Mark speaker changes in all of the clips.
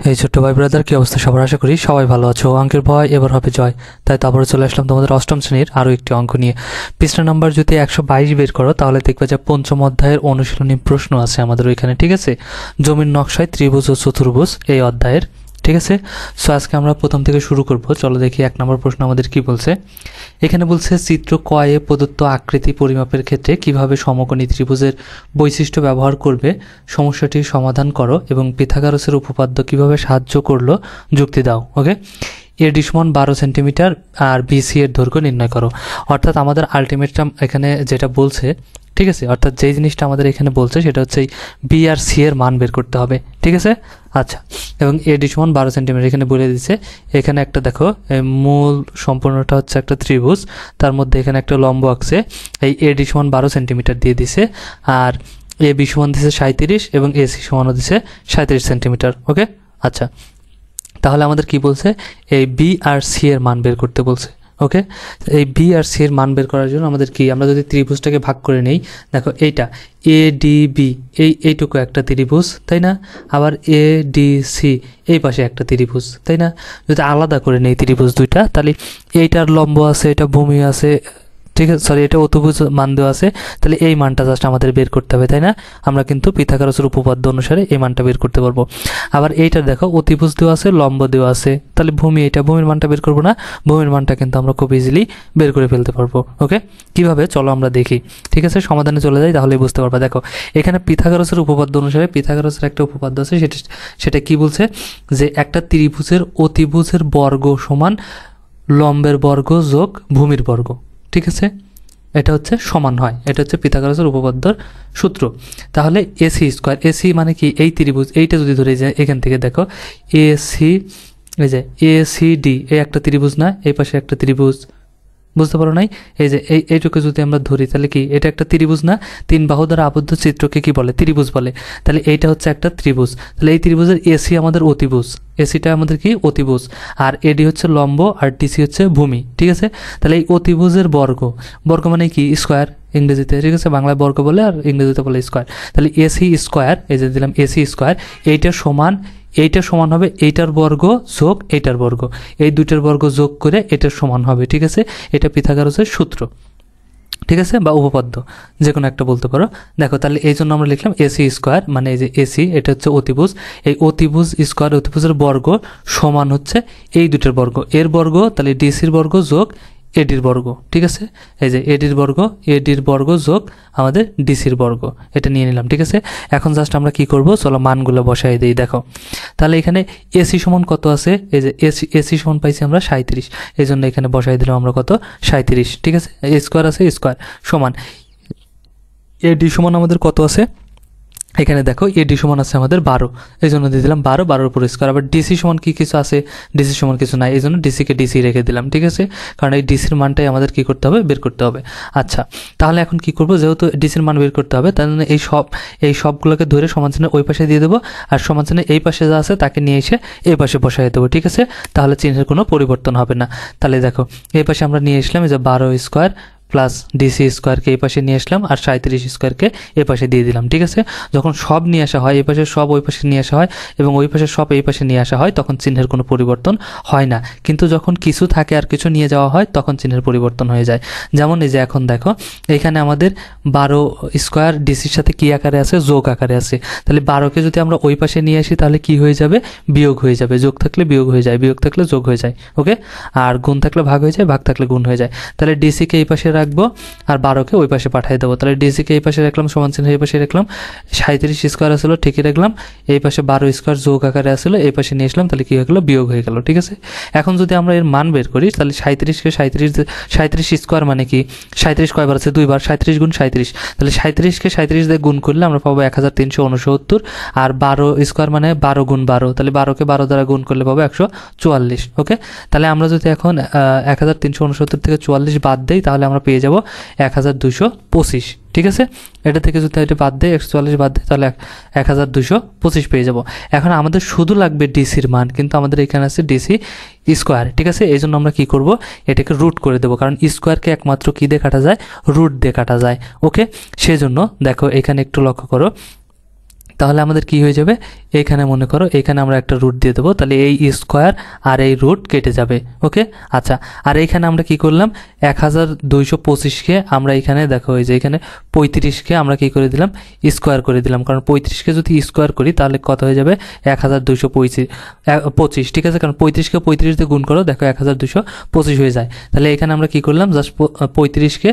Speaker 1: এই ছোট্ট ভাই ব্রাদার, কি অবস্থা সবার? আশা করি সবাই ভালো আছো। অঙ্কের ভয় এবার হবে জয়, তাই তো আবারও চলে আসলাম তোমাদের অষ্টম শ্রেণীর আরও একটি অঙ্ক নিয়ে। পৃষ্ঠা নাম্বার যদি 122 বের করো তাহলে দেখবে যে পঞ্চম অধ্যায়ের অনুশীলনী প্রশ্ন আছে আমাদের ওইখানে, ঠিক আছে? জমির নকশায় ত্রিভুজ ও চতুর্ভুজ এই অধ্যায়ের, ঠিক আছে? সো আজকে আমরা প্রথম থেকে শুরু করব। চলো দেখি 1 নম্বর প্রশ্ন আমাদের কি বলছে। এখানে বলছে চিত্র কয়ে প্রদত্ত আকৃতি পরিমাপের ক্ষেত্রে কিভাবে সমকোণী ত্রিভুজের বৈশিষ্ট্য ব্যবহার করবে সমস্যাটির সমাধান করো এবং পিথাগোরাসের উপপাদ্য কিভাবে সাহায্য করলো যুক্তি দাও। ওকে, এডি সমান 12 সেন্টিমিটার আর বিসি এর দৈর্ঘ্য নির্ণয় করো। অর্থাৎ আমাদের আলটিমেটটা এখানে যেটা বলছে, ঠিক আছে, অর্থাৎ যেই জিনিসটা আমাদের এখানে বলছে সেটা হচ্ছে বি আর সি এর মান বের করতে হবে, ঠিক আছে? আচ্ছা, এবং এডি সমান 12 সেন্টিমিটার এখানে বলে দিচ্ছে। এখানে একটা দেখো, মূল সম্পূর্ণটা হচ্ছে একটা ত্রিভুজ, তার মধ্যে এখানে একটা লম্ব আঁকছে, এই এডি সমান 12 সেন্টিমিটার দিয়ে দিছে, আর এ বি সমান দিছে 37 এবং এসি সমানও দিছে 37 সেন্টিমিটার। ওকে, আচ্ছা, তাহলে আমাদের কি বলছে, এই বি আর সি এর মান বের করতে বলছে। ওকে, এই বি আর সি এর মান বের করার জন্য আমাদের কি, আমরা যদি ত্রিভুজটাকে ভাগ করে নেই, দেখো এইটা এ ডি বি, এইটুকু একটা ত্রিভুজ, তাই না? আবার এ ডি সি এই পাশে একটা ত্রিভুজ, তাই না? যদি আলাদা করে নেই ত্রিভুজ দুইটা, তাহলে এইটার লম্ব আছে, এটা ভূমি আছে, ঠিক আছে, সরি, এটা অতিভুজ মান দেওয়া আছে, তাহলে এই মানটা জাস্ট আমাদের বের করতে হবে, তাই না? আমরা কিন্তু পিথাগোরাসের উপপাদ্য অনুসারে এই মানটা বের করতে পারবো। আবার এইটা দেখো, অতিভুজ দেওয়া আছে, লম্ব দেওয়া আছে, তাহলে ভূমি, এটা ভূমির মানটা বের করবো না, ভূমির মানটা কিন্তু আমরা খুব ইজিলি বের করে ফেলতে পারবো। ওকে, কিভাবে চলো আমরা দেখি, ঠিক আছে? সমাধানে চলে যাই, তাহলে বুঝতে পারবা। দেখো এখানে পিথাগোরাসের উপপাদ্য অনুসারে পিথাগোরাসের একটা উপপাদ্য আছে, সেটা কি বলছে, যে একটা ত্রিভুজের অতিভুজের বর্গ সমান লম্বের বর্গ যোগ ভূমির বর্গ, ঠিক আছে? এটা হচ্ছে সমান হয়, এটা হচ্ছে পিথাগোরাসের উপপাদ্যর সূত্র। তাহলে এসি স্কোয়ার, এসি মানে কি, এই ত্রিভুজ, এইটা যদি ধরে যায় এখান থেকে দেখো এসি, এই যে এসিডি, এই একটা ত্রিভুজ না, এই পাশে একটা ত্রিভুজ, বুঝতে পারো নাই? এই যে এইটুকু যদি আমরা ধরি তাহলে কি, এটা একটা ত্রিভুজ না? 3 বাহু দ্বারা আবদ্ধ চিত্রকে কি বলে? ত্রিভুজ বলে। তাহলে এইটা হচ্ছে একটা ত্রিভুজ, তাহলে এই ত্রিভুজের এসি আমাদের অতিভুজ, এসিটা আমাদের কি অতিভুজ, আর এডি হচ্ছে লম্ব, আর ডিসি হচ্ছে ভূমি, ঠিক আছে? তাহলে এই অতিভুজের বর্গ, বর্গ মানে কি স্কোয়ার ইংরেজিতে, ঠিক আছে? বাংলায় বর্গ বলে আর ইংরেজিতে বলে স্কোয়ার। তাহলে এসি স্কোয়ার, এই যে দিলাম এসি স্কোয়ার, এইটা সমান হবে এইটার বর্গ যোগ এইটার বর্গ, এই দুইটার বর্গ যোগ করে এটার সমান হবে, ঠিক আছে? এটা পিথাগোরাসের সূত্র, ঠিক আছে, বা উপপাদ্য, যে কোনো একটা বলতে পারো। দেখো তাহলে এই জন্য আমরা লিখলাম এসি স্কোয়ার, মানে এই যে এসি, এটা হচ্ছে অতিভুজ, এই অতিভুজ স্কোয়ার, অতিভুজের বর্গ সমান হচ্ছে এই দুইটার বর্গ, এর বর্গ, তাহলে ডিসির বর্গ যোগ এডির বর্গ, ঠিক আছে? এই যে এডির বর্গ যোগ আমাদের ডিসির বর্গ, এটা নিয়ে নিলাম, ঠিক আছে? এখন জাস্ট আমরা কি করব, চলো মানগুলো বসাই দিই। দেখো তাহলে এখানে এসি সমান কত আছে, এই যে এসি সমান পাইছি আমরা 37, এই জন্য এখানে বসাই দিলাম আমরা কত, 37, ঠিক আছে? স্কোয়ার আছে, স্কোয়ার সমান এডি সমান আমাদের কত আছে, এখানে দেখো এডি সমান আছে আমাদের 12, এই জন্য দিয়ে দিলাম 12 উপর স্কোয়ার। আবার ডিসি সমান কি কিছু আছে, ডিসি সমান কিছু নাই, এই জন্য ডিসিকে ডিসি রেখে দিলাম, ঠিক আছে? কারণ এই ডিসির মানটাই আমাদের কি করতে হবে, বের করতে হবে। আচ্ছা, তাহলে এখন কি করব, যেহেতু ডিসির মান বের করতে হবে, তার জন্য এই সবগুলোকে ধরে সমান চিহ্ন ওই পাশে দিয়ে দেবো, আর সমান চিহ্ন এই পাশে যা আছে তাকে নিয়ে এসে এই পাশে বসাই দেবো, ঠিক আছে? তাহলে চিহ্নের কোনো পরিবর্তন হবে না। তাহলে দেখো এই পাশে আমরা নিয়ে আসলাম এই যে 12 স্কোয়ার প্লাস ডিসি স্কোয়ারকে এই পাশে নিয়ে আসলাম, আর 37 স্কোয়ারকে এ পাশে দিয়ে দিলাম, ঠিক আছে? যখন সব নিয়ে আসা হয়, এই পাশে সব ওই পাশে নিয়ে আসা হয় এবং ওই পাশে সব এই পাশে নিয়ে আসা হয়, তখন চিহ্নের কোনো পরিবর্তন হয় না। কিন্তু যখন কিছু থাকে আর কিছু নিয়ে যাওয়া হয়, তখন চিহ্নের পরিবর্তন হয়ে যায়। যেমন এই যে এখন দেখো এখানে আমাদের 12 স্কোয়ার ডিসির সাথে কি আকারে আছে, যোগ আকারে আছে। তাহলে 12কে যদি আমরা ওই পাশে নিয়ে আসি তাহলে কি হয়ে যাবে, বিয়োগ হয়ে যাবে। যোগ থাকলে বিয়োগ হয়ে যায়, বিয়োগ থাকলে যোগ হয়ে যায়, ওকে? আর গুণ থাকলে ভাগ হয়ে যায়, ভাগ থাকলে গুণ হয়ে যায়। তাহলে ডিসিকে এই পাশে রাখবো আর 12কে ওই পাশে পাঠিয়ে দেবো। তাহলে ডিসিকে এই পাশে রাখলাম, সমান চিহ্ন এই পাশে রাখলাম, 37 স্কোয়ার আসলো, ঠিকই রাখলাম, এই পাশে 12 স্কোয়ার যোগ আকারে আসলো, এই পাশে নিয়ে আসলাম, তাহলে কি হয়ে গেলো, বিয়োগ হয়ে গেল, ঠিক আছে? এখন যদি আমরা এর মান বের করি, তাহলে 37 স্কোয়ার মানে কি, 37 কয়বার আছে, 2 বার, 37 গুণ 37, তাহলে 37কে 37 দিয়ে গুণ করলে আমরা পাবো 1369, আর 12 স্কোয়ার মানে 12 গুণ 12, তাহলে 12কে 12 দ্বারা গুণ করলে পাবো 144, ওকে? তাহলে আমরা যদি এখন 1369 থেকে 44 বাদ দেই, তাহলে আমরা পেয়ে যাবো 1225, ঠিক আছে? এটা থেকে যদি এটা বাদ দেয়, 144 বাদ দেয়, তাহলে 1225 পেয়ে যাব। এখন আমাদের শুধু লাগবে ডিসির মান, কিন্তু আমাদের এখানে আছে ডিসি স্কোয়ার, ঠিক আছে? এই জন্য আমরা কি করব, এটাকে রুট করে দেবো, কারণ স্কোয়ারকে একমাত্র কি দিয়ে কাটা যায়, রুট দিয়ে কাটা যায়, ওকে? সেজন্য দেখো এখানে একটু লক্ষ্য করো, তাহলে আমাদের কি হয়ে যাবে, এইখানে মনে করো এইখানে আমরা একটা রুট দিয়ে দেবো, তাহলে এই স্কোয়ার আর এই রুট কেটে যাবে। ওকে, আচ্ছা, আর এইখানে আমরা কি করলাম, 1225কে আমরা এখানে দেখো এই যে এখানে 35কে আমরা কি করে দিলাম, স্কোয়ার করে দিলাম, কারণ 35কে যদি স্কোয়ার করি তাহলে কত হয়ে যাবে, 1225, ঠিক আছে, কারণ 35কে 35 দিয়ে গুণ করো, দেখো 1225 হয়ে যায়। তাহলে এখানে আমরা কি করলাম, জাস্ট 35কে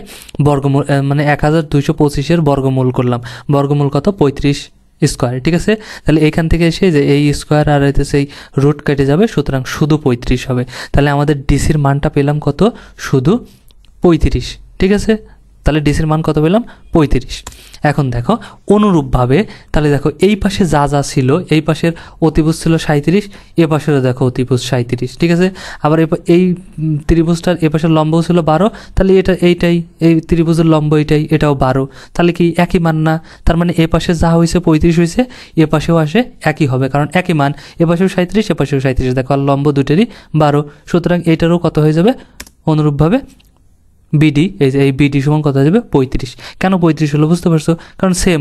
Speaker 1: বর্গমূল মানে 1225-এর বর্গমূল করলাম, বর্গমূল কত, 35 স্কোয়ার, ঠিক আছে। তাহলে এইখান থেকে এসে যে এই স্কোয়ার আর এতে সেই রুট কেটে যাবে, সুতরাং শুধু 35 হবে। তাহলে আমাদের ডিসির মানটা পেলাম কত, শুধু 35, ঠিক আছে। তাহলে ডিসির মান কত পেলাম, 35। এখন দেখো অনুরূপভাবে, তাহলে দেখো এই পাশে যা যা ছিল, এই পাশের অতিভুজ ছিল 37, এ পাশেরও দেখো অতিভুজ 37, ঠিক আছে। আবার এই ত্রিভুজটার এ পাশের লম্ব ছিল 12, তাহলে এইটাই এই ত্রিভুজের লম্ব এটাও 12, তাহলে কি একই মান না? তার মানে এ পাশে যা হয়েছে 35 হয়েছে, এ পাশেও আসে একই হবে, কারণ একই মান, এ পাশেও 37, এ পাশেও 37, দেখো আর লম্ব দুটেরই 12, সুতরাং এইটারও কত হয়ে যাবে, অনুরূপভাবে বিডি, এই যে এই বিডি সমান কত হয়ে যাবে, 35। কেন 35 হলো বুঝতে পারছো, কারণ সেম।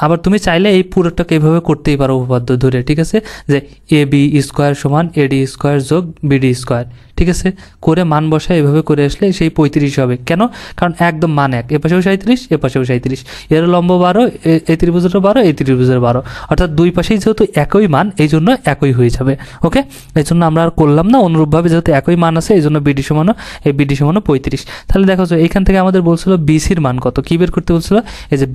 Speaker 1: আবার তুমি চাইলে এই পুরোটাকে এইভাবে করতেই পারো উপপাদ্য ধরে, ঠিক আছে, যে এ বি স্কোয়ার সমান এডি স্কোয়ার যোগ বিডি স্কোয়ার, ঠিক আছে, করে মান বসায় এভাবে করে আসলে সেই 35 হবে। কেন? কারণ একদম মান এক, এ পাশেও 37, এ পাশেও 37, এর লম্ব 12, এই ত্রিভুজেরও 12, এই ত্রিভুজের 12, অর্থাৎ দুই পাশেই যেহেতু একই মান, এই জন্য একই হয়ে যাবে। ওকে, এই জন্য আমরা আর করলাম না, অনুরূপভাবে যেহেতু একই মান আছে এই জন্য বিডি সমান, এই বিডি সমান 35। তাহলে দেখো যে এইখান থেকে আমাদের বলছিল বিসির মান কত, কি বের করতে বলছিল, এই যে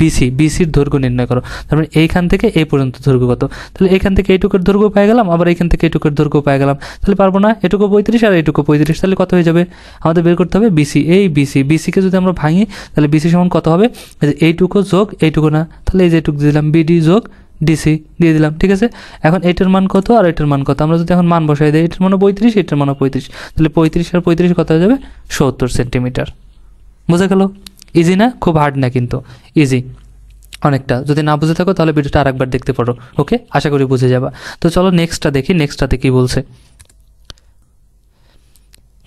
Speaker 1: বিসির দৈর্ঘ্য নির্ণয় করো। তার মানে এইখান থেকে এই পর্যন্ত দৈর্ঘ্য কত, তাহলে এইখান থেকে এইটুকুর দৈর্ঘ্য পেয়ে গেলাম, আবার এইখান থেকে এইটুকুর দৈর্ঘ্য পেয়ে গেলাম, তাহলে পারবো না, এটুকু 35 আর এইটুকু 35, তাহলে কত হয়ে যাবে, আমাদের বের করতে হবে বিসি। এই বিসিকে যদি আমরা ভাঙি তাহলে বিসি সমান কত হবে, এইটুকু যোগ এইটুকু না, তাহলে এই যে এইটুকু দিলাম, বিডি যোগ ডিসি দিয়ে দিলাম, ঠিক আছে। এখন এইটার মান কত আর এটার মান কত, আমরা যদি এখন মান বসাই দিই, এটার মান 35, এটার মান 35, তাহলে 35 আর 35 কত হয়ে যাবে, 70 সেন্টিমিটার। বুঝে গেল? ইজি না, খুব হার্ড না কিন্তু, ইজি অনেকটা। যদি না বুঝে থাকো তাহলে ভিডিওটা আরেকবার দেখতে পারো। ওকে, আশা করি বুঝে যাবা। তো চলো নেক্সটটা দেখি, নেক্সটটাতে কি বলছে।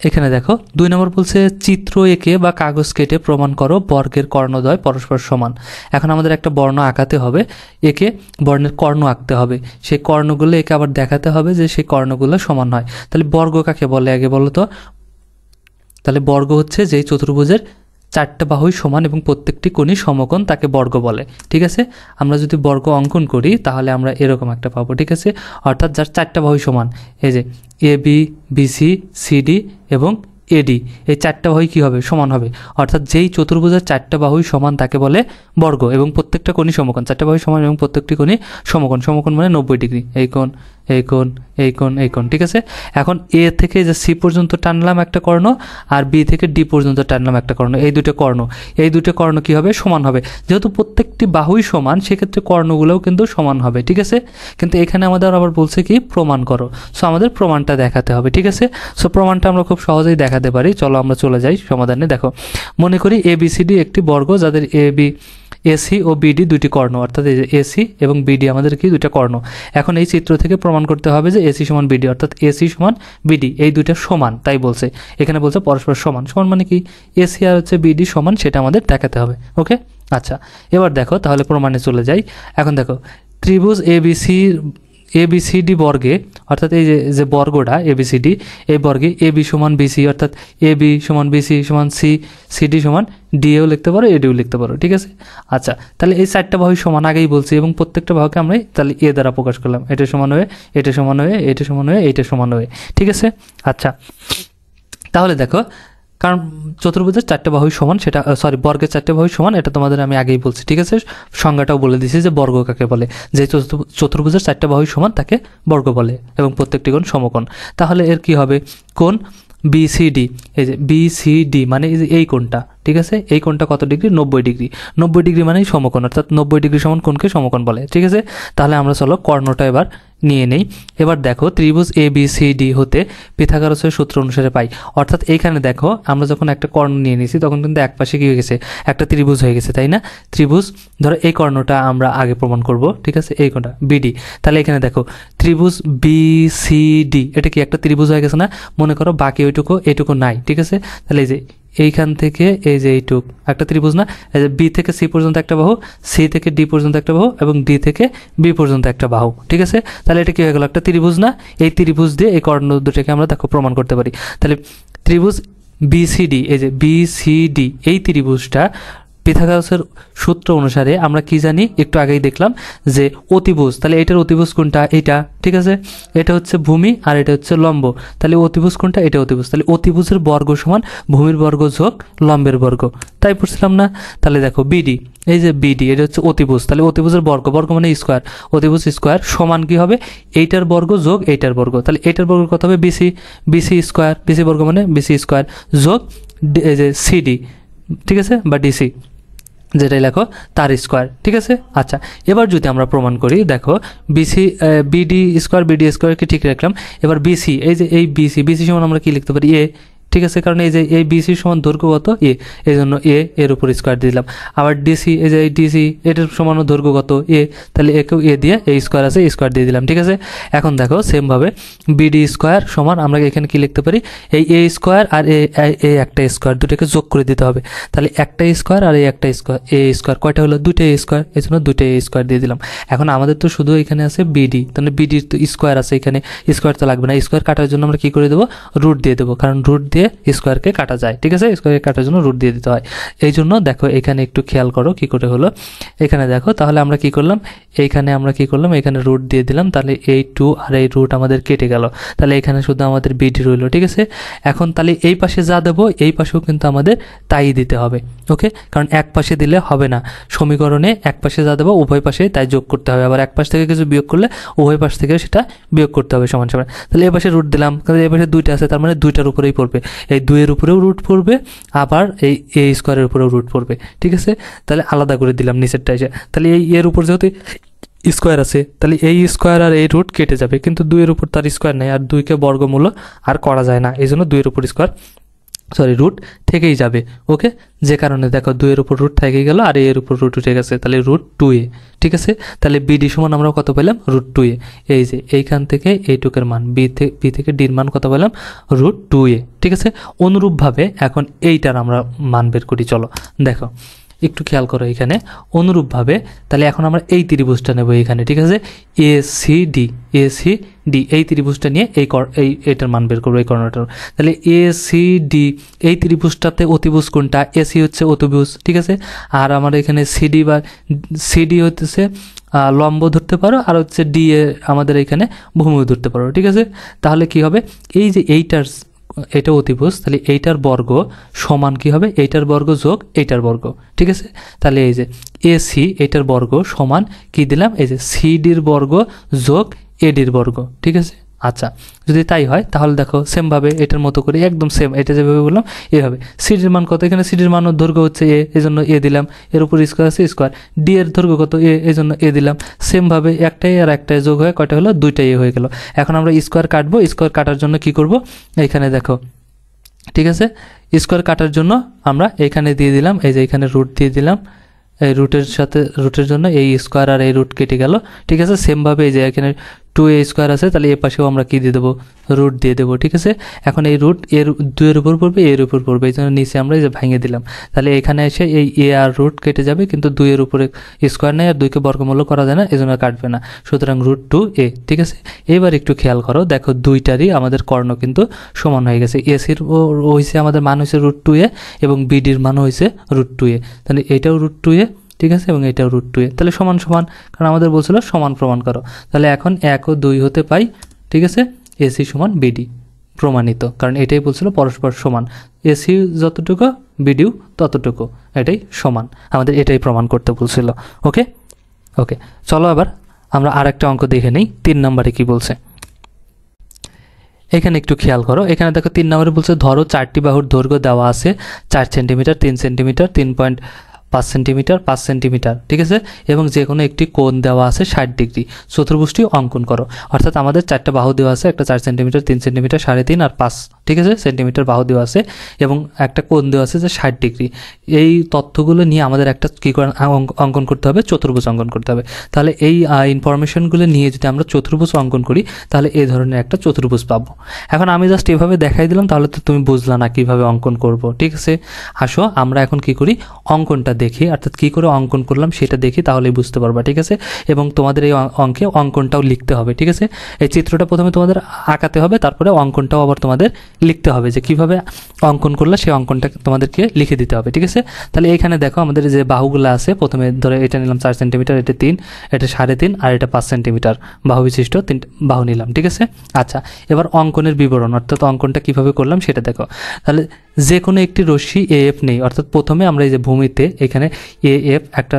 Speaker 1: এখানে দেখো 2 নম্বর বলছে, চিত্র এঁকে বা কাগজ কেটে প্রমাণ করো বর্গের কর্ণদ্বয় পরস্পর সমান। এখন আমাদের একটা বর্ণ আঁকাতে হবে, একে বর্ণের কর্ণ আঁকতে হবে, সেই কর্ণগুলো একে আবার দেখাতে হবে যে সেই কর্ণগুলো সমান হয়। তাহলে বর্গ কাকে বলে আগে বলো তো? তাহলে বর্গ হচ্ছে যেই চতুর্ভুজের 4টা বাহুই সমান এবং প্রত্যেকটি কোণই সমকোণ, তাকে বর্গ বলে, ঠিক আছে। আমরা যদি বর্গ অঙ্কন করি তাহলে আমরা এরকম একটা পাবো, ঠিক আছে, অর্থাৎ যার 4টা বাহুই সমান, এই যে এ বি, বিসি, সিডি এবং এডি, এই 4টা বাহুই কী হবে, সমান হবে, অর্থাৎ যেই চতুর্ভুজের 4টা বাহুই সমান তাকে বলে বর্গ এবং প্রত্যেকটা কোণই সমকোণ, 4টা বাহুই সমান এবং প্রত্যেকটি কোণই সমকোণ, সমকোণ মানে 90 ডিগ্রি, এই কোণ, এই কোণ, এই কোণ, এই কোণ, ঠিক আছে। এখন এ থেকে যে সি পর্যন্ত টানলাম একটা কর্ণ, আর বি থেকে ডি পর্যন্ত টানলাম একটা কর্ণ, এই দুটো কর্ণ কী হবে, সমান হবে। যেহেতু প্রত্যেকটি বাহুই সমান সেক্ষেত্রে কর্ণগুলোও কিন্তু সমান হবে, ঠিক আছে। কিন্তু এখানে আমাদের আবার বলছে কি, প্রমাণ করো। সো আমাদের প্রমাণটা দেখাতে হবে, ঠিক আছে। সো প্রমাণটা আমরা খুব সহজেই দেখাতে পারি, চলো আমরা চলে যাই সমাধানে। দেখো, মনে করি এ বি সি ডি একটি বর্গ যাদের এসি ও বিডি দুটি কর্ণ, অর্থাৎ এই যে এসি এবং বিডি আমাদের কি দুইটা কর্ণ। এখন এই চিত্র থেকে প্রমাণ করতে হবে যে এসি সমান বিডি, অর্থাৎ এসি সমান বিডি, এই দুইটা সমান, তাই বলছে। এখানে বলছে পরস্পর সমান, সমান মানে কি, এসি আর হচ্ছে বিডি সমান, সেটা আমাদের দেখাতে হবে। ওকে, আচ্ছা, এবার দেখো তাহলে প্রমাণে চলে যাই। এখন দেখো ত্রিভুজ এবিসিডি বর্গে, অর্থাৎ এই যে বর্গটা এবিসিডি, এই বর্গে এ বি সমান বিসি, অর্থাৎ এ বি সমান বিসি সমান সি, সিডি সমান ডিএও লিখতে পারো, এডিও লিখতে পারো, ঠিক আছে। আচ্ছা, তাহলে এই 4টা বাহু সমান আগেই বলছি এবং প্রত্যেকটা বাহুকে আমরা তাহলে এ দ্বারা প্রকাশ করলাম, এটা সমান হয়ে, এটা সমান হয়ে, এটা সমান হয়ে, এটা সমান হয়ে, ঠিক আছে। আচ্ছা, তাহলে দেখো, কারণ চতুর্ভুজের 4টা বাহুই সমান, সেটা বর্গের 4টা বাহুই সমান, এটা তোমাদের আমি আগেই বলছি, ঠিক আছে। সংজ্ঞাটাও বলে দিয়েছি যে বর্গ কাকে বলে, যে চতুর্ভুজের 4টা বাহুই সমান তাকে বর্গ বলে এবং প্রত্যেকটি কোণ সমকোণ। তাহলে এর কি হবে, কোণ বিসিডি, এই যে বিসিডি মানে এই কোণটা, ঠিক আছে, এই কোণটা কত ডিগ্রি, 90 ডিগ্রি, 90 ডিগ্রি মানেই সমকোণ, অর্থাৎ 90 ডিগ্রি সমান কোণকে সমকোণ বলে, ঠিক আছে। তাহলে আমরা চলো কর্ণটা এবার নিয়ে নেই। এবার দেখো ত্রিভুজ এ বি সি ডি হতে পিথাগোরাসের সূত্র অনুসারে পাই, অর্থাৎ এইখানে দেখো আমরা যখন একটা কর্ণ নিয়ে নিয়েছি তখন কিন্তু এক পাশে কি হয়ে গেছে, একটা ত্রিভুজ হয়ে গেছে, তাই না। ত্রিভুজ ধরো এই কর্ণটা আমরা আগে প্রমাণ করব, ঠিক আছে, এই কোণটা বিডি। তাহলে এখানে দেখো ত্রিভুজ বি সি ডি, এটা কি একটা ত্রিভুজ হয়ে গেছে না, মনে করো বাকি এইটুকু নাই, ঠিক আছে। তাহলে এই যে এইখান থেকে এই যে এইটুক একটা ত্রিভুজ না, এই যে বি থেকে সি পর্যন্ত একটা বাহু, সি থেকে ডি পর্যন্ত একটা বাহু এবং ডি থেকে বি পর্যন্ত একটা বাহু, ঠিক আছে। তাহলে এটা কি হয়ে গেল, একটা ত্রিভুজ না। এই ত্রিভুজ দিয়ে এই কর্ণ দুটোকে আমরা দেখো প্রমাণ করতে পারি। তাহলে ত্রিভুজ বিসিডি, এই যে বিসিডি এই ত্রিভুজটা পিথাগোরাসের সূত্র অনুসারে আমরা কি জানি, একটু আগেই দেখলাম যে অতিভুজ। তাহলে এটার অতিভুজ কোনটা, এইটা, ঠিক আছে। এটা হচ্ছে ভূমি আর এটা হচ্ছে লম্ব। তাহলে অতিভুজ কোনটা, এটা অতিভুজ। তাহলে অতিভুজের বর্গ সমান ভূমির বর্গ যোগ লম্বের বর্গ, তাই পড়ছিলাম না। তাহলে দেখো বিডি, এই যে বিডি এটা হচ্ছে অতিভুজ। তাহলে অতিভুজের বর্গ, বর্গ মানে স্কোয়ার, অতিভুজ স্কোয়ার সমান কি হবে, এইটার বর্গ যোগ এইটার বর্গ। তাহলে এইটার বর্গ কত হবে, বিসি, বিসি স্কোয়ার, বিসি বর্গ মানে বিসি স্কোয়ার যোগ এই যে সিডি, ঠিক আছে, বা ডিসি যেটাই লেখো তার স্কোয়ার, ঠিক আছে। আচ্ছা, এবার যদি আমরা প্রমাণ করি, দেখো বিসি বিডি স্কোয়ারকে ঠিক রাখলাম। এবার বিসি, এই যে এই বিসি, বিসি সমান আমরা কি লিখতে পারি, এ, ঠিক আছে। কারণ এই যে এই বিসি সমান দৈর্ঘ্য কত, এ, এই জন্য এর উপর স্কোয়ার দিয়ে দিলাম। আবার ডিসি, এই যে এই ডিসি এটার সমান দৈর্ঘ্য কত, এ, তাহলে একেও এ দিয়ে এই স্কোয়ার আছে স্কোয়ার দিয়ে দিলাম, ঠিক আছে। এখন দেখো সেমভাবে বিডি স্কোয়ার সমান আমরা এখানে কি লিখতে পারি, এই এ স্কোয়ার আর এ একটা স্কোয়ার দুটোকে যোগ করে দিতে হবে। তাহলে একটা স্কোয়ার আর এই একটা স্কোয়ার, এ স্কোয়ার কয়টা হলো, দুইটা এ স্কোয়ার, এই জন্য দুইটা এ স্কোয়ার দিয়ে দিলাম। এখন আমাদের তো শুধু এখানে আছে বিডি, তাহলে বিডির তো স্কোয়ার আছে, এখানে স্কোয়ার তো লাগবে না। স্কোয়ার কাটার জন্য আমরা কি করে দেবো, রুট দিয়ে দেবো, কারণ রুট দিয়ে স্কোয়ারকে কাটা যায়, ঠিক আছে। স্কোয়ারকে কাটার জন্য রুট দিয়ে দিতে হয়। এই জন্য দেখো এখানে একটু খেয়াল করো কি করে হলো। এখানে দেখো তাহলে আমরা কি করলাম, এইখানে আমরা কি করলাম, এখানে রুট দিয়ে দিলাম। তাহলে এই 2 আর এই রুট আমাদের কেটে গেল। তাহলে এখানে শুধু আমাদের বিডি রইল, ঠিক আছে। এখন তাহলে এই পাশে যা দেবো এই পাশেও কিন্তু আমাদের তাই দিতে হবে, ওকে। কারণ এক পাশে দিলে হবে না, সমীকরণে এক পাশে যা দেবো উভয় পাশে তাই যোগ করতে হবে। আবার এক পাশ থেকে কিছু বিয়োগ করলে উভয় পাশ থেকে সেটা বিয়োগ করতে হবে সমান সমান। তাহলে এই পাশে রুট দিলাম, কারণ এই পাশে দুইটা আছে, তার মানে দুইটার উপরেই পড়বে। এই 2 এর উপরেও রুট পড়বে, আবার এই এ স্কোয়ারের উপরেও রুট পড়বে, ঠিক আছে। তাহলে আলাদা করে দিলাম নিচেরটা এসে। তাহলে এই এর উপর যেহেতু স্কোয়ার আছে, তাহলে এই স্কোয়ার আর এই রুট কেটে যাবে, কিন্তু 2 এর উপর তার স্কোয়ার নেই, আর 2কে বর্গমূল আর করা যায় না, এই জন্য 2 এর উপর স্কোয়ার রুট থেকেই যাবে, ওকে। যে কারণে দেখো 2 এর উপর রুট থেকে গেল আর এর উপর রুট উঠে গেছে, তাহলে রুট 2a, ঠিক আছে। তাহলে বিডি সমান আমরা কত পেলাম, রুট 2a। এই যে এইখান থেকে এইটুকের মান বি থেকে ডির মান কত পেলাম, রুট 2a, ঠিক আছে। অনুরূপভাবে এখন এইটার আমরা মান বের করি, চলো দেখো একটু খেয়াল করো এখানে। অনুরূপভাবে তাহলে এখন আমরা এই ত্রিভুজটা নেব এখানে, ঠিক আছে, এসিডি, এই ত্রিভুজটা নিয়ে এইটার মান বের করবো, এই কর্ণটার। তাহলে এসিডি এই ত্রিভুজটাতে অতিভুজ কোনটা, এসি হচ্ছে অতিভুজ, ঠিক আছে। আর আমার এখানে সিডি হচ্ছে লম্ব ধরতে পারো, আর হচ্ছে ডি এ আমাদের এখানে ভূমি ধরতে পারো, ঠিক আছে। তাহলে কি হবে, এই যে এটা অতিভুজ, তাহলে এইটার বর্গ সমান কি হবে, এইটার বর্গ যোগ এইটার বর্গ, ঠিক আছে। তাহলে এই যে এসি এইটার বর্গ সমান কি দিলাম, এই যে সিডির বর্গ যোগ এডির বর্গ, ঠিক আছে। আচ্ছা, যদি তাই হয় তাহলে দেখো সেমভাবে এটার মতো করে একদম সেম, এটা যেভাবে বললাম এভাবে। সিডির মান কত, এখানে সিডির মান দৈর্ঘ্য হচ্ছে এ, এই জন্য এ দিলাম, এর উপর স্কোয়ার আছে স্কোয়ার, ডি এর দৈর্ঘ্য কত এ, এই জন্য এ দিলাম। সেমভাবে একটাই আর একটাই যোগ হয়ে কয়টা হলো, দুইটাই এ হয়ে গেল। এখন আমরা স্কোয়ার কাটবো, স্কোয়ার কাটার জন্য কি করব, এইখানে দেখো, ঠিক আছে। স্কোয়ার কাটার জন্য আমরা এখানে দিয়ে দিলাম, এই যে এখানে রুট দিয়ে দিলাম, এই রুটের জন্য এই স্কোয়ার আর এই রুট কেটে গেল, ঠিক আছে। সেমভাবে এই যে এখানে 2a স্কোয়ার আছে, তাহলে এ পাশেও আমরা কি দিয়ে দেবো, রুট দিয়ে দেবো, ঠিক আছে। এখন এই রুট 2 এর উপর পড়বে, এর উপর পড়বে, এই জন্য নিচে আমরা এই যে ভেঙে দিলাম। তাহলে এখানে এসে এই এ আর রুট কেটে যাবে, কিন্তু 2 এর উপরে স্কোয়ার নেই আর 2কে বর্গমূল করা যায় না, এই জন্য কাটবে না, সুতরাং রুট 2a, ঠিক আছে। এবার একটু খেয়াল করো, দেখো দুইটারই আমাদের কর্ণ কিন্তু সমান হয়ে গেছে। এসির হয়েছে আমাদের মান হয়েছে রুট 2a এবং বিডির মান হয়েছে রুট 2a, তাহলে এটাও রুট 2a, ঠিক আছে, এবং এটাও রুট 2a, তাহলে সমান সমান, কারণ আমাদের বলছিল সমান প্রমাণ করো। তাহলে এখন 1 ও 2 হতে পাই, ঠিক আছে। এসি সমান বিডি প্রমাণিত, কারণ এটাই বলছিল পরস্পর সমান, এসি যতটুকু বিডিও ততটুকু, এটাই সমান, আমাদের এটাই প্রমাণ করতে বলছিল, ওকে। চলো এবার আমরা আরেকটা অঙ্ক দেখে নিই, 3 নম্বরে কি বলছে। এখানে একটু খেয়াল করো, এখানে দেখো 3 নম্বরে বলছে ধরো 4টি বাহুর দৈর্ঘ্য দেওয়া আছে 4 সেন্টিমিটার, 3 সেন্টিমিটার, 3.5 সেন্টিমিটার, 5 সেন্টিমিটার, ঠিক আছে, এবং যে কোনো একটি কোণ দেওয়া আছে 60 ডিগ্রি, চতুর্ভুজটি অঙ্কন করো। অর্থাৎ আমাদের 4টা বাহু দেওয়া আছে, একটা 4 সেন্টিমিটার, 3 সেন্টিমিটার, 3.5 আর 5 ঠিক আছে, সেন্টিমিটার বাহু দেওয়া আছে এবং একটা কোণ দেওয়া আছে যে 60 ডিগ্রি। এই তথ্যগুলো নিয়ে আমাদের একটা কী করে অঙ্কন করতে হবে, চতুর্ভুজ অঙ্কন করতে হবে। তাহলে এই ইনফরমেশনগুলো নিয়ে যদি আমরা চতুর্ভুজ অঙ্কন করি তাহলে এই ধরনের একটা চতুর্ভুজ পাবো। এখন আমি জাস্ট এভাবে দেখাই দিলাম, তাহলে তো তুমি বুঝলা না কীভাবে অঙ্কন করব। ঠিক আছে, আসো আমরা এখন কি করি, অঙ্কনটা দেখি, অর্থাৎ কী করে অঙ্কন করলাম সেটা দেখি, তাহলেই বুঝতে পারবা। ঠিক আছে, এবং তোমাদের এই অঙ্কে অঙ্কনটাও লিখতে হবে। ঠিক আছে, এই চিত্রটা প্রথমে তোমাদের আঁকাতে হবে, তারপরে অঙ্কনটাও আবার তোমাদের লিখতে হবে যে কীভাবে অঙ্কন করলে সেই অঙ্কনটা তোমাদেরকে লিখে দিতে হবে। ঠিক আছে, তাহলে এইখানে দেখো আমাদের যে বাহুগুলো আছে, প্রথমে ধরে এটা নিলাম 4 সেন্টিমিটার, এটা 3, এটা 3.5 আর এটা 5 সেন্টিমিটার বাহু বিশিষ্ট 3 বাহু নিলাম। ঠিক আছে, আচ্ছা এবার অঙ্কনের বিবরণ অর্থাৎ অঙ্কনটা কীভাবে করলাম সেটা দেখো। তাহলে যে কোনো একটি রশ্মি এএফ নেই, অর্থাৎ প্রথমে আমরা এই যে ভূমিতে এখানে এএফ একটা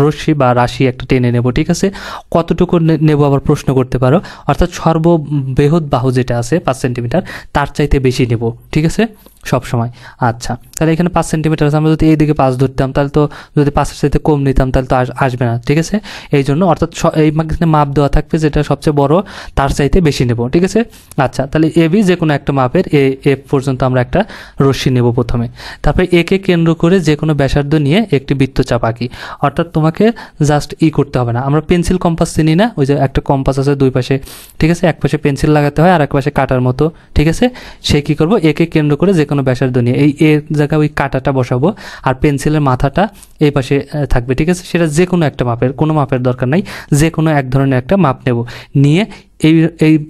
Speaker 1: রশ্মি বা রাশি একটা টেনে নেব। ঠিক আছে, কতটুকু নেব আবার প্রশ্ন করতে পারো, অর্থাৎ সর্ববৃহৎ বাহু যেটা আছে 5 সেন্টিমিটার তার চাইতে বেশি নেব। ঠিক আছে, সব সময়। আচ্ছা, তাহলে এখানে 5 সেন্টিমিটার আছে, আমরা যদি এইদিকে 5 ধরতাম তাহলে তো, যদি 5-এর চাইতে কম নিতাম তাহলে তো আসবে না। ঠিক আছে, এই জন্য অর্থাৎ এই মাপ দেওয়া থাকবে যেটা সবচেয়ে বড় তার চাইতে বেশি নেব। ঠিক আছে, আচ্ছা তাহলে এ বি যে কোনো একটা মাপের এফ পর্যন্ত আমরা একটা রশ্মি নেব প্রথমে। তারপরে একে কেন্দ্র করে যে কোনো ব্যাসার্ধ নিয়ে একটি বৃত্তচাপ আঁকি। অর্থাৎ তোমাকে জাস্ট করতে হবে না, আমরা পেন্সিল কম্পাস চিনি না, ওই যে একটা কম্পাস আছে দুই পাশে। ঠিক আছে, এক পাশে পেন্সিল লাগাতে হয় আর এক পাশে কাটার মতো। ঠিক আছে, সে কী করবো, একে কেন্দ্র করে যে কোনো ব্যাসার্ধ নিয়ে এই এর জায়গায় ওই কাটাটা বসাবো আর পেন্সিলের মাথাটা এই পাশে থাকবে। ঠিক আছে, সেটা যে কোনো একটা মাপের, কোনো মাপের দরকার নাই, যে কোনো এক ধরনের একটা মাপ নেব, নিয়ে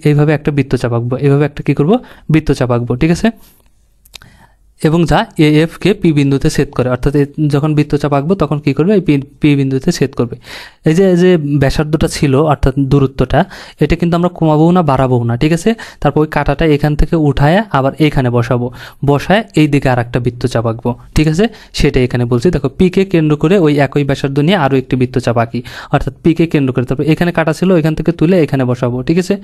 Speaker 1: এইভাবে একটা বৃত্তচাপ আঁকবো, এইভাবে একটা কী করবো, বৃত্তচাপ আঁকবো। ঠিক আছে, এবং যা এএফকে পি বিন্দুতে ছেদ করে, অর্থাৎ যখন বৃত্তচাপ আঁকবো তখন কী করবে, এই পি বিন্দুতে ছেদ করবে। এই যে ব্যাসার্ধটা ছিল অর্থাৎ দূরত্বটা, এটা কিন্তু আমরা কমাবো না বাড়াবো না। ঠিক আছে, তারপর ওই কাঁটাটা এখান থেকে উঠায় আবার এইখানে বসায় এই দিকে আর একটা বৃত্তচাপ আঁকবো। ঠিক আছে, সেটা এখানে বলছি। দেখো পিকে কেন্দ্র করে ওই একই ব্যাসার্ধ নিয়ে আরও একটি বৃত্তচাপ আঁকি, অর্থাৎ পিকে কেন্দ্র করে তারপর এখানে কাটা ছিল এখান থেকে তুলে এখানে বসাবো। ঠিক আছে,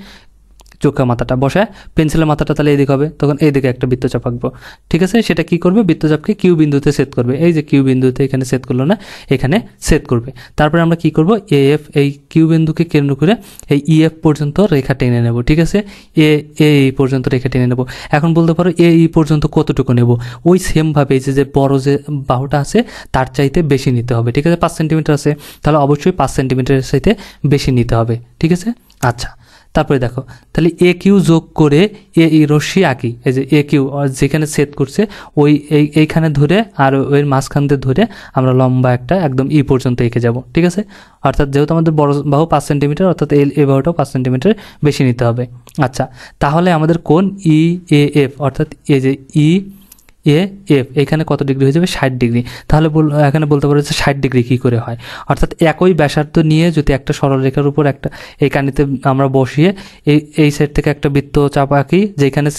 Speaker 1: চোখা মাথাটা বসায়, পেন্সিলের মাথাটা তাহলে এইদিকে হবে, তখন এইদিকে একটা বৃত্তচাপ আঁকবো। ঠিক আছে, সেটা কি করবে, বৃত্তচাপকে কিউ বিন্দুতে ছেদ করবে। এই যে কিউ বিন্দুতে এখানে ছেদ করলো না, এখানে ছেদ করবে। তারপরে আমরা কি করব, এএফ এই কিউ বিন্দুকে কেন্দ্র করে এই ইএফ পর্যন্ত রেখা টেনে নেব। ঠিক আছে, এই পর্যন্ত রেখা টেনে নেব। এখন বলতে পারো এই পর্যন্ত কতটুকু নেব, ওই সেমভাবে এই যে বড় যে বাহুটা আছে তার চাইতে বেশি নিতে হবে। ঠিক আছে, 5 সেন্টিমিটার আছে, তাহলে অবশ্যই 5 সেন্টিমিটারের চাইতে বেশি নিতে হবে। ঠিক আছে, আচ্ছা তারপরে দেখো, তাহলে এ কিউ যোগ করে এই রশ্মি আঁকি। এই যে এ কিউ যেখানে ছেদ করছে ওই এইখানে ধরে আর ওই মাঝখান দিয়ে ধরে আমরা লম্বা একটা একদম পর্যন্ত এঁকে যাব। ঠিক আছে, অর্থাৎ যেহেতু আমাদের বড় বাহু 5 সেন্টিমিটার, অর্থাৎ এই বাহুটাও 5 সেন্টিমিটার বেশি নিতে হবে। আচ্ছা, তাহলে আমাদের কোণ এএফ অর্থাৎ এই যে এএফ এখানে কত ডিগ্রি হয়ে যাবে, 60 ডিগ্রি। তাহলে এখানে বলতে পারো যে 60 ডিগ্রি কী করে হয়, অর্থাৎ একই ব্যাসার্ধ নিয়ে যদি একটা সরলরেখার উপর একটা এই কানিতে আমরা বসিয়ে এই সাইড থেকে একটা বৃত্তচাপ আঁকি যেখানে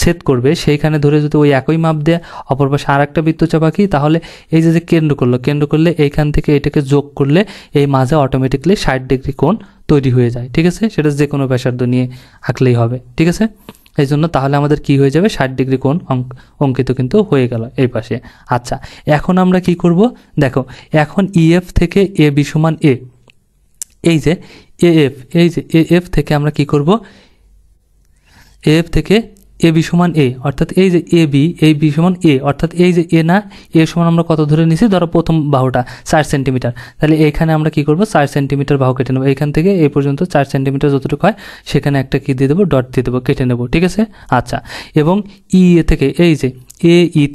Speaker 1: ছেদ করবে, সেইখানে ধরে যদি ওই একই মাপ দিয়ে অপর পাশে আর একটা বৃত্তচাপ আঁকি, তাহলে এই যে কেন্দ্র করলে এইখান থেকে এটাকে যোগ করলে এই মাঝে অটোমেটিকলি 60 ডিগ্রি কোণ তৈরি হয়ে যায়। ঠিক আছে, সেটা যে কোনো ব্যাসার্ধ নিয়ে আঁকলেই হবে। ঠিক আছে, এই জন্য তাহলে আমাদের কি হয়ে যাবে, 60 ডিগ্রি কোণ অঙ্কিত কিন্তু হয়ে গেল এই পাশে। আচ্ছা, এখন আমরা কি করব, দেখো এখন ইএফ থেকে এ বি সমান এ, এই যে এএফ থেকে আমরা কি করব, এএফ থেকে এ বি সমান এ, অর্থাৎ এই যে এই বি সমান এ, অর্থাৎ এই যে এ না, এ সমান আমরা কত ধরে নিছি, ধরো প্রথম বাহুটা 4 সেন্টিমিটার, তাহলে এইখানে আমরা কি করব, 4 সেন্টিমিটার বাহু কেটে নেব। এইখান থেকে এই পর্যন্ত 4 সেন্টিমিটার যতটুকু হয় সেখানে একটা কি দিয়ে দেবো, ডট দিয়ে দেবো, কেটে নেব। ঠিক আছে, আচ্ছা, এবং এ থেকে এই যে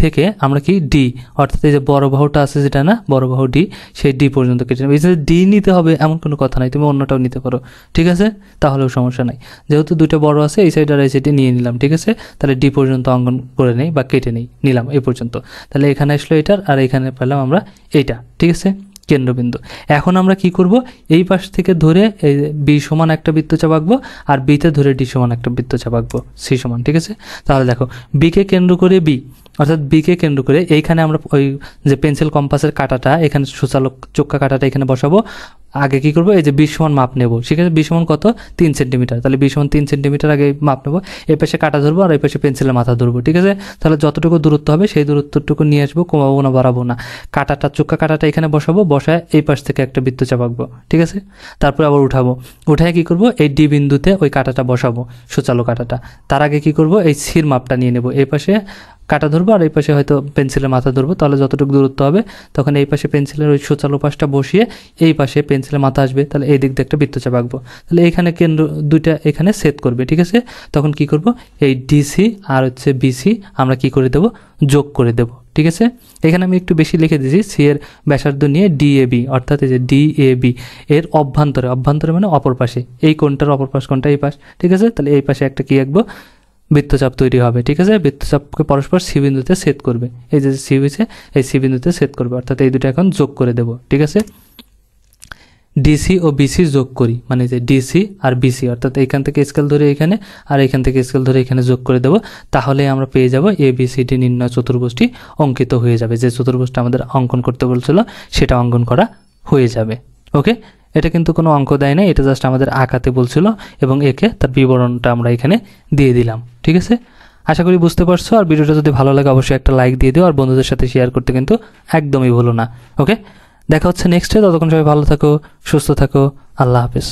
Speaker 1: থেকে আমরা কি ডি, অর্থাৎ এই যে বড় বাহুটা আছে যেটা না, বড় বাহু ডি, সেই ডি পর্যন্ত কেটে নেব। এই যে ডি নিতে হবে এমন কোনো কথা নাই, তুমি অন্যটাও নিতে পারো। ঠিক আছে, তাহলেও সমস্যা নাই, যেহেতু দুটো বড় আছে এই সাইড আর এই সাইডে নিয়ে নিলাম। ঠিক আছে, তাহলে ডি পর্যন্ত অঙ্কন করে নেই বা কেটে নিলাম এই পর্যন্ত। তাহলে এখানে আসলো এটার, আর এখানে পেলাম আমরা এইটা। ঠিক আছে, কেন্দ্রবিন্দু। এখন আমরা কি করব, এই পাশ থেকে ধরে এই বি সমান একটা বৃত্তচাপ আঁকবো আর বিতে ধরে ডি সমান একটা বৃত্তচাপ আঁকবো, সি সমান। ঠিক আছে, তাহলে দেখো বিকে কেন্দ্র করে বি, অর্থাৎ বিকে কেন্দ্র করে এইখানে আমরা ওই যে পেন্সিল কম্পাসের কাঁটাটা এখানে সূচালক চোক্কা কাঁটাটা এখানে বসাবো। আগে কি করব, এই যে 20 সমান মাপ নেব, ঠিক আছে? 20 সমান কত? 3 সেন্টিমিটার। তাহলে 20 সমান 3 সেন্টিমিটার আগে মাপ নেব, এই পাশে কাঁটা ধরবো আর এই পাশে পেন্সিলের মাথা ধরবো, ঠিক আছে? তাহলে যতটুকু দূরত্ব হবে সেই দূরত্বটুকু নিয়ে আসবো, কমাবো না বাড়াবো না। কাঁটাটা চোক্কা কাঁটাটা এখানে বসাবো, বসায় এই পাশ থেকে একটা বৃত্তচাপ আঁকবো, ঠিক আছে? তারপরে আবার উঠাবো, উঠায় কি করব, এই ডি বিন্দুতে ওই কাঁটাটা বসাবো, সূচালো কাঁটাটা। তার আগে কি করব, এই সির মাপটা নিয়ে নেব, এই পাশে কাটা ধরবো আর এই পাশে হয়তো পেন্সিলের মাথা ধরবো। তাহলে যতটুকু দূরত্ব হবে তখন এই পাশে পেন্সিলের ওই সূচালো পাশটা বসিয়ে এই পাশে পেন্সিলের মাথা আসবে, তাহলে এই দিক দিয়ে একটা বৃত্তচাপ আঁকবো। তাহলে এখানে কেন্দ্র দুইটা এখানে সেট করবে, ঠিক আছে? তখন কি করব, এই ডিসি আর হচ্ছে বিসি আমরা কি করে দেব, যোগ করে দেব, ঠিক আছে? এখানে আমি একটু বেশি লিখে দিয়েছি, সি এর ব্যাসার্ধ নিয়ে ডিএবি, অর্থাৎ এই যে ডিএবি এর অভ্যন্তরে, অভ্যন্তরে মানে অপর পাশে, এই কোণটার অপর পাশ কোণটা এই পাশ, ঠিক আছে? তাহলে এই পাশে একটা কি আঁকবো, বৃত্তচাপ তৈরি হবে, ঠিক আছে? বৃত্তচাপকে পরস্পর সি বিন্দুতে ছেদ করবে, এই যে সি হয়েছে এই সি বিন্দুতে ছেদ করবে, অর্থাৎ এই দুটো এখন যোগ করে দেব, ঠিক আছে? ডিসি ও বিসি যোগ করি, মানে যে ডিসি আর বিসি, অর্থাৎ এইখান থেকে স্কেল ধরে এখানে আর এইখান থেকে স্কেল ধরে এখানে যোগ করে দেব। তাহলে আমরা পেয়ে যাব এ বি সি ডি নির্ণয় চতুর্ভুজটি অঙ্কিত হয়ে যাবে। যে চতুর্ভুজটা আমাদের অঙ্কন করতে বলছিল সেটা অঙ্কন করা হয়ে যাবে। ওকে, এটা কিন্তু কোনো অঙ্ক দেয় না, এটা জাস্ট আমাদের আঁকাতে বলছিল এবং একে তার বিবরণটা আমরা এখানে দিয়ে দিলাম, ঠিক আছে? আশা করি বুঝতে পারছো। আর ভিডিওটা যদি ভালো লাগে অবশ্যই একটা লাইক দিয়ে দিও, আর বন্ধুদের সাথে শেয়ার করতে কিন্তু একদমই ভুলো না। ওকে, দেখা হচ্ছে নেক্সটে। ততক্ষণ সবাই ভালো থাকো, সুস্থ থাকো, আল্লাহ হাফেজ।